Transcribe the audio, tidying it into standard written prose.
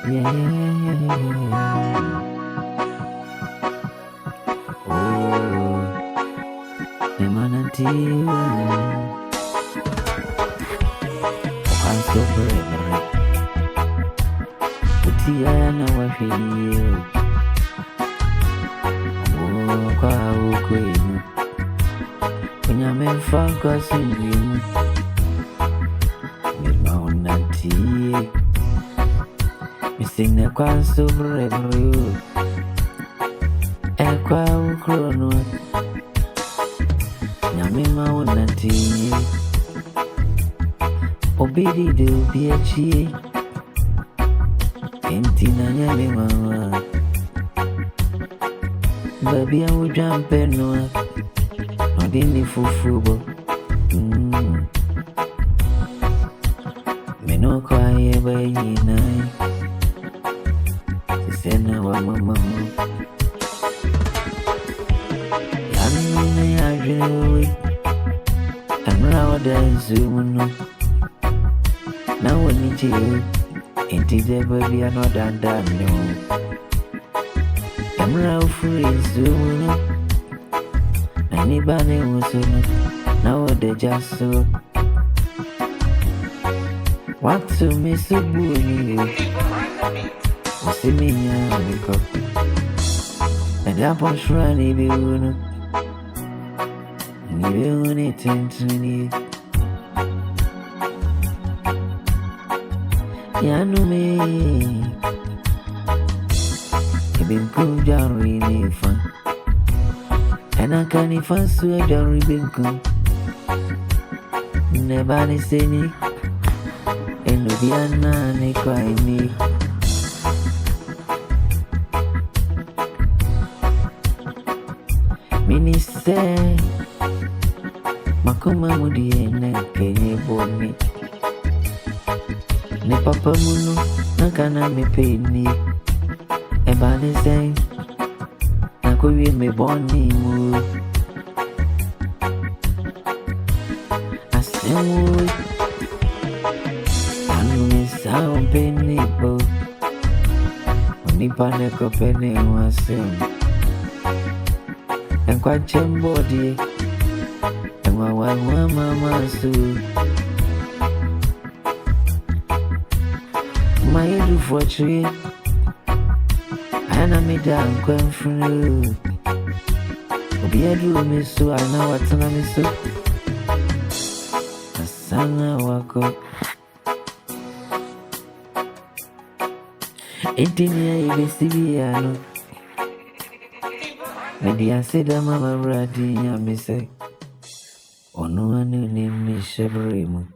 Yeah, yeah, yeah. Oh, the manatee. I'm so brave. But yeah, now I feel you. Oh, quite queen. When I'm in front of you, with my own tea. Missing the quan so brave. A quite chrono. Yammy mountain tea. Obedi do be a chee. Intina yammy mama. Baby, I would jump in no. Not in the fufu. Me no cry by night. She said, no, mama. I'm louder than Zoom. Now I need you. Ain't it baby? I'm not done, no. I'm loud free Zoom. Anybody was now they just so. What to miss a booty? See me now, and that was running, you need it. Yeah, no, me. You've been cool, down really fun. And I can't even swear, down really cool. Never say me. And no be a nanny cry me. Minister, Makoma Mudi and Kenny Bonnie. Ne papa muno, Nakana me pay me. A body say, I could be me bonnie moo. I say, I'm miss out penny boat. Only panic of penny was him. And quite body, and my wife, mama, so my little fortune, and I made down going through. Be a dream, so I know what's on me, so a son I walk up. 18 years, ABCB, Media said, Mama Brady, I may say, oh no, I knew me, Shabrimu.